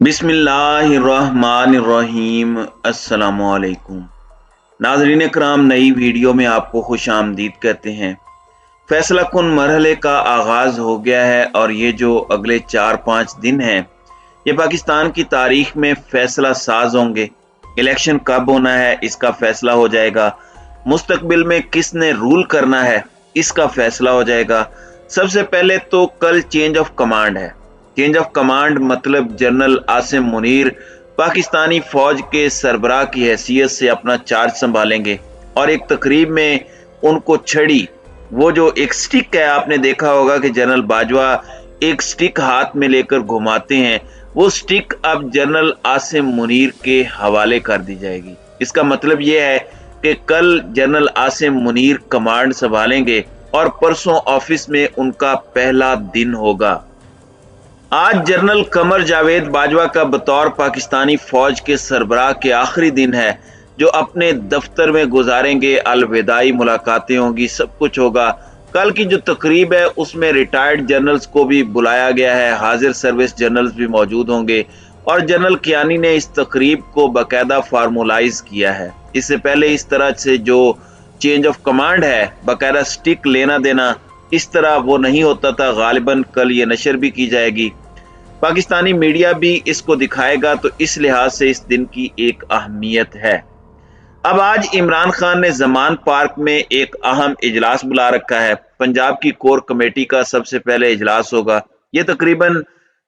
बिस्मिल्लाहिर्रहमानिर्रहीम। अस्सलामुअलैकुम नाज़रीन कराम, नई वीडियो में आपको खुश आमदीद कहते हैं। फैसला कुन मरहले का आगाज हो गया है और ये जो अगले 4-5 दिन हैं ये पाकिस्तान की तारीख में फैसला साज होंगे। इलेक्शन कब होना है इसका फैसला हो जाएगा, मुस्तकबिल में किसने रूल करना है इसका फैसला हो जाएगा। सबसे पहले तो कल चेंज ऑफ कमांड है। चेंज ऑफ कमांड मतलब जनरल आसिम मुनीर पाकिस्तानी फौज के सरबराह की हैसियत से अपना चार्ज संभालेंगे और एक तकरीब में उनको छड़ी, वो जो एक स्टिक है, आपने देखा होगा कि जनरल बाजवा एक स्टिक हाथ में लेकर घुमाते हैं, वो स्टिक अब जनरल आसिम मुनीर के हवाले कर दी जाएगी। इसका मतलब ये है कि कल जनरल आसिम मुनीर कमांड संभालेंगे और परसों ऑफिस में उनका पहला दिन होगा। आज जनरल कमर जावेद बाजवा का बतौर पाकिस्तानी फौज के सरबराह के आखिरी दिन है जो अपने दफ्तर में गुजारेंगे। अलविदाई मुलाकातें होंगी, सब कुछ होगा। कल की जो तकरीब है उसमें रिटायर्ड जनरल्स को भी बुलाया गया है, हाजिर सर्विस जनरल्स भी मौजूद होंगे और जनरल कियानी ने इस तकरीब को बाकायदा फार्मूलाइज किया है। इससे पहले इस तरह से जो चेंज ऑफ कमांड है, बाकायदा स्टिक लेना देना, इस तरह वो नहीं होता था। गालिबन कल ये नशर भी की जाएगी, पाकिस्तानी मीडिया भी इसको दिखाएगा, तो इस लिहाज से इस दिन की एक अहमियत है। अब आज इमरान खान ने जमान पार्क में एक अहम इजलास बुला रखा है। पंजाब की कोर कमेटी का सबसे पहले इजलास होगा। ये तकरीबन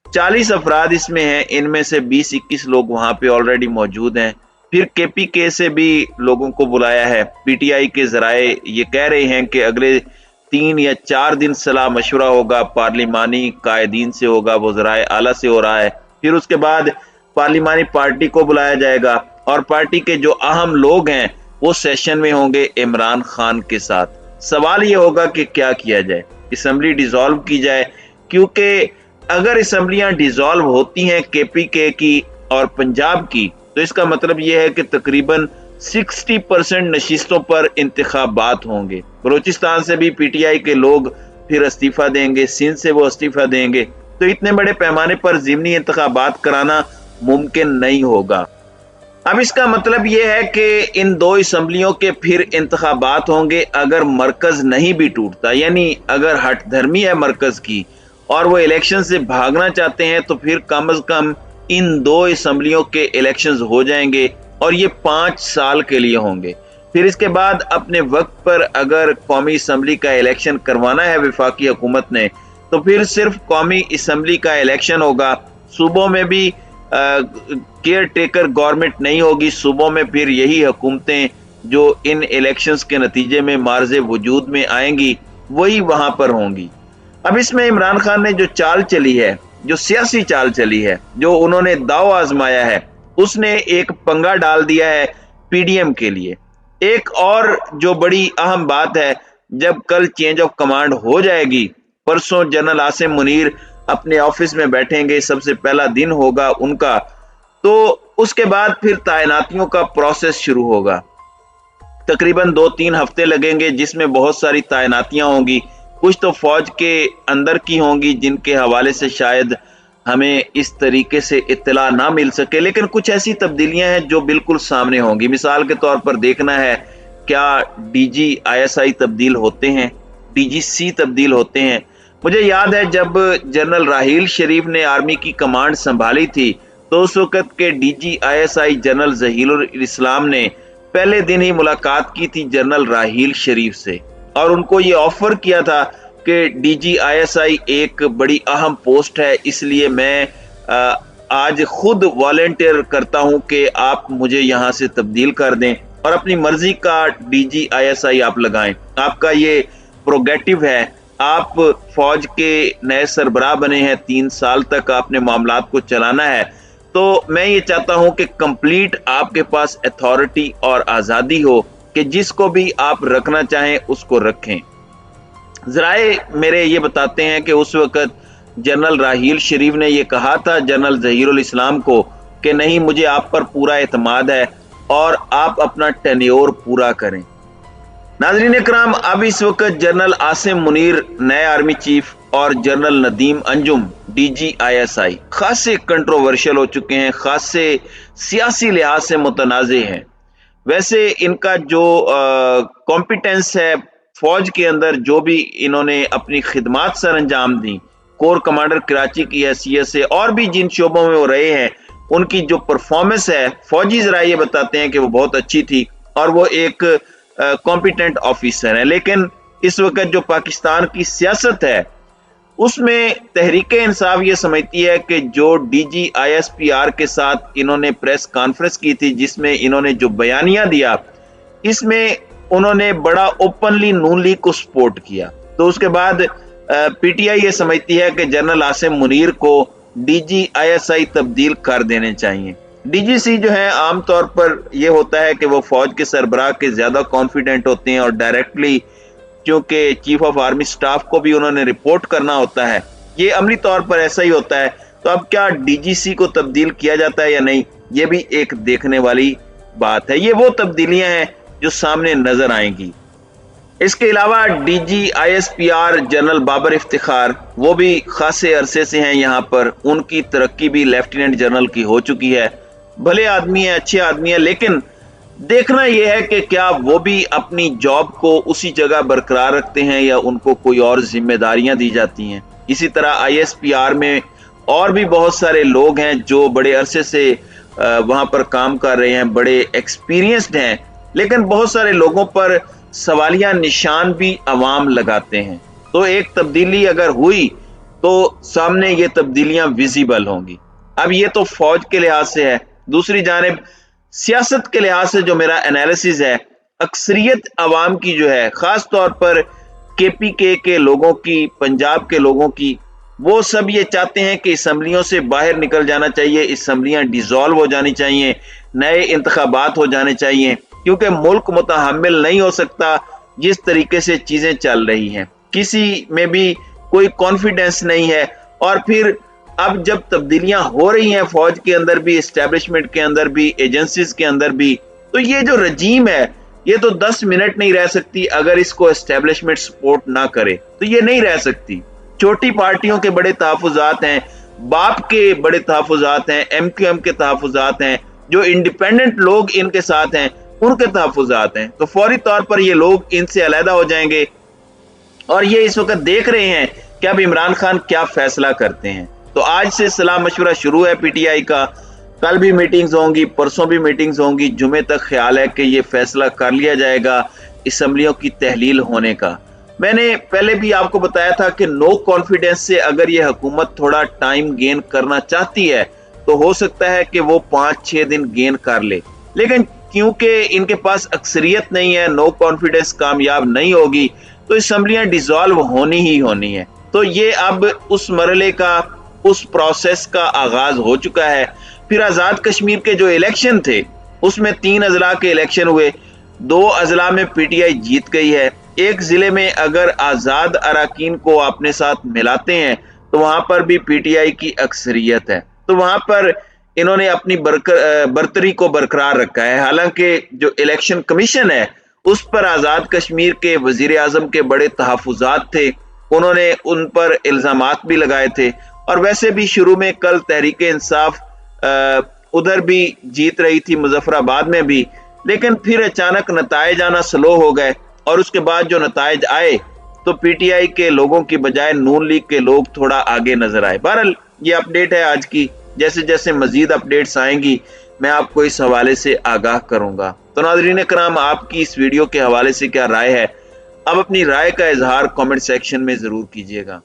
40 अफराद इसमें हैं, इनमें से 20-21 लोग वहां पे ऑलरेडी मौजूद हैं। फिर KPK से भी लोगों को बुलाया है। PTI के जराए ये कह रहे हैं कि अगले 3 या 4 दिन सलाह मशवरा होगा, पार्लिमानी कायदीन से होगा, वज़राए आला से हो रहा है। फिर उसके बाद पार्लिमानी पार्टी को बुलाया जाएगा और पार्टी के जो अहम लोग हैं वो सेशन में होंगे इमरान खान के साथ। सवाल ये होगा कि क्या किया जाए, असम्बली डिसॉल्व की जाए, क्योंकि अगर असम्बलियां डिसॉल्व होती हैं KPK की और पंजाब की, तो इसका मतलब यह है कि तकरीबन 60% नशिस्तों पर इंतखाबात होंगे। बलूचिस्तान से भी PTI के लोग फिर इस्तीफा देंगे, सिंध से वो इस्तीफा देंगे, तो इतने बड़े पैमाने पर ज़िमनी इंतखाबात कराना मुमकिन नहीं होगा। अब इसका मतलब यह है कि इन 2 असम्बलियों के फिर इंतखाबात होंगे अगर मरकज नहीं भी टूटता, यानी अगर हट धर्मी है मरकज की और वो इलेक्शन से भागना चाहते हैं, तो फिर कम अज कम इन 2 असम्बलियों के इलेक्शंस हो जाएंगे और ये 5 साल के लिए होंगे। फिर इसके बाद अपने वक्त पर अगर कौमी असम्बली का इलेक्शन करवाना है वफाकी हुकूमत ने, तो फिर सिर्फ कौमी असम्बली का इलेक्शन होगा। सूबों में भी केयर टेकर गवर्नमेंट नहीं होगी। सूबों में फिर यही हुकूमतें जो इन इलेक्शंस के नतीजे में मार्ज़े वजूद में आएंगी वही वहां पर होंगी। अब इसमें इमरान खान ने जो चाल चली है, जो सियासी चाल चली है, जो उन्होंने दाव आजमाया है, उसने एक पंगा डाल दिया है PDM के लिए। एक और जो बड़ी अहम बात है, जब कल चेंज ऑफ कमांड हो जाएगी, परसों जनरल आसिम मुनीर अपने ऑफिस में बैठेंगे, सबसे पहला दिन होगा उनका, तो उसके बाद फिर तैनातियों का प्रोसेस शुरू होगा। तकरीबन 2-3 हफ्ते लगेंगे जिसमें बहुत सारी तैनातियां होंगी। कुछ तो फौज के अंदर की होंगी जिनके हवाले से शायद हमें इस तरीके से इत्तला ना मिल सके, लेकिन कुछ ऐसी तब्दीलियां हैं जो बिल्कुल सामने होंगी। मिसाल के तौर पर देखना है क्या DG ISI तब्दील होते हैं, DGC तब्दील होते हैं। मुझे याद है जब जनरल राहील शरीफ ने आर्मी की कमांड संभाली थी, तो उस वक्त के DG ISI जनरल जहीरुल इस्लाम ने पहले दिन ही मुलाकात की थी जनरल राहील शरीफ से और उनको ये ऑफर किया था कि DG ISI एक बड़ी अहम पोस्ट है, इसलिए मैं आज खुद वॉलंटियर करता हूं कि आप मुझे यहां से तब्दील कर दें और अपनी मर्जी का DG ISI आप लगाएं। आपका ये प्रोगेटिव है, आप फौज के नए सरबराह बने हैं, 3 साल तक आपने मामलात को चलाना है, तो मैं ये चाहता हूं कि कंप्लीट आपके पास अथॉरिटी और आज़ादी हो कि जिसको भी आप रखना चाहें उसको रखें। जराए मेरे ये बताते हैं कि उस वक्त जनरल राहील शरीफ ने ये कहा था जनरल जहीरुल इस्लाम को कि नहीं, मुझे आप पर पूरा एतमाद है और आप अपना टेन्योर पूरा करें। नाज़रीन इकराम, अब इस वक्त जनरल आसिम मुनीर नए आर्मी चीफ और जनरल नदीम अंजुम DGISI खासे कंट्रोवर्शियल हो चुके हैं, खासे सियासी लिहाज से मुतनाज़े हैं। वैसे इनका जो कॉम्पिटेंस है फौज के अंदर, जो भी इन्होंने अपनी खिदमात सर अंजाम दी, कोर कमांडर कराची की हैसियत से और भी जिन शोबों में वो रहे हैं, उनकी जो परफॉर्मेंस है फौजी जरा ये बताते हैं कि वो बहुत अच्छी थी और वो एक कॉम्पिटेंट ऑफिसर है। लेकिन इस वक्त जो पाकिस्तान की सियासत है उसमें तहरीक इंसाफ ये समझती है कि जो DGISPR के साथ इन्होंने प्रेस कॉन्फ्रेंस की थी, जिसमें इन्होंने जो बयानिया दिया, इसमें उन्होंने बड़ा ओपनली नून लीग को सपोर्ट किया। तो उसके बाद PTI ये समझती है कि जनरल आसिम मुनीर को DGISI तब्दील कर देने चाहिए। DGC जो है आमतौर पर यह होता है कि वो फौज के सरबराह के ज्यादा कॉन्फिडेंट होते हैं और डायरेक्टली क्योंकि चीफ ऑफ आर्मी स्टाफ को भी उन्होंने रिपोर्ट करना होता है, ये अमली तौर पर ऐसा ही होता है। तो अब क्या DGC को तब्दील किया जाता है या नहीं, ये भी एक देखने वाली बात है। ये वो तब्दीलियां हैं जो सामने नजर आएंगी। इसके अलावा DGISPR जनरल बाबर इफ्तिखार, वो भी खासे अरसे से हैं यहाँ पर, उनकी तरक्की भी लेफ्टिनेंट जनरल की हो चुकी है। भले आदमी है, अच्छे आदमी है, लेकिन देखना यह है कि क्या वो भी अपनी जॉब को उसी जगह बरकरार रखते हैं या उनको कोई और जिम्मेदारियां दी जाती हैं। इसी तरह ISPR में और भी बहुत सारे लोग हैं जो बड़े अरसे से वहां पर काम कर रहे हैं, बड़े एक्सपीरियंस्ड हैं, लेकिन बहुत सारे लोगों पर सवालिया निशान भी अवाम लगाते हैं। तो एक तब्दीली अगर हुई तो सामने ये तब्दीलियां विजिबल होंगी। अब ये तो फौज के लिहाज से है। दूसरी जानिब सियासत के लिहाज से जो मेरा एनालिसिस है, अक्सरियत अवाम की जो है, खास तौर पर KPK के लोगों की, पंजाब के लोगों की, वो सब ये चाहते हैं कि असम्बलियों से बाहर निकल जाना चाहिए, असम्बलियां डिसॉल्व हो जानी चाहिए, नए इंतखाबात हो जाने चाहिए, क्योंकि मुल्क मुतहम्मिल नहीं हो सकता जिस तरीके से चीजें चल रही हैं। किसी में भी कोई कॉन्फिडेंस नहीं है। और फिर अब जब तब्दीलियां हो रही हैं फौज के अंदर भी, एस्टेब्लिशमेंट के अंदर भी, एजेंसीज के अंदर भी, तो ये जो रजीम है ये तो 10 मिनट नहीं रह सकती अगर इसको एस्टेब्लिशमेंट सपोर्ट ना करे, तो ये नहीं रह सकती। छोटी पार्टियों के बड़े तहफुजात हैं, बाप के बड़े तहफुजात हैं, MQM के तहफुजात हैं, जो इंडिपेंडेंट लोग इनके साथ हैं उनके तहफुजात हैं। तो फौरी तौर पर ये लोग इनसे अलहदा हो जाएंगे और ये इस वक्त देख रहे हैं कि अब इमरान खान क्या फैसला करते हैं। तो आज से सलाह मशवरा शुरू है PTI का, कल भी मीटिंग्स होंगी, परसों भी मीटिंग्स होंगी, जुमे तक ख्याल है कि ये फैसला कर लिया जाएगा असम्बलियों की तहलील होने का। मैंने पहले भी आपको बताया था कि नो कॉन्फिडेंस से अगर ये हुकूमत थोड़ा टाइम गेन करना चाहती है तो हो सकता है कि वो 5-6 दिन गेन कर ले, लेकिन क्योंकि इनके पास अक्सरियत नहीं है, नो कॉन्फिडेंस कामयाब नहीं होगी, तो असम्बलियां डिसॉल्व होनी ही होनी है। तो ये अब उस मरहले का, उस प्रोसेस का आगाज हो चुका है। फिर आजाद कश्मीर के जो इलेक्शन थे उसमें 3 अजला के इलेक्शन हुए, 2 अजला में PTI जीत गई है। एक जिले में अगर आजाद अराकीन को अपने साथ मिलाते हैं तो वहां पर भी PTI की अक्सरियत है, तो वहां पर इन्होंने अपनी बरतरी को बरकरार रखा है। हालांकि जो इलेक्शन कमीशन है उस पर आजाद कश्मीर के वजीर आजम के बड़े तहफुजात थे, उन्होंने उन पर इल्जामात भी लगाए थे। और वैसे भी शुरू में कल तहरीक इंसाफ उधर भी जीत रही थी, मुजफ्फराबाद में भी, लेकिन फिर अचानक नताइज आना स्लो हो गए और उसके बाद जो नताइज आए तो PTI के लोगों की बजाय नून लीग के लोग थोड़ा आगे नजर आए। बहरहाल ये अपडेट है आज की, जैसे जैसे मजीद अपडेट्स आएंगी मैं आपको इस हवाले से आगाह करूंगा। तो नाज़रीन कराम, आपकी इस वीडियो के हवाले से क्या राय है? अब अपनी राय का इजहार कमेंट सेक्शन में जरूर कीजिएगा।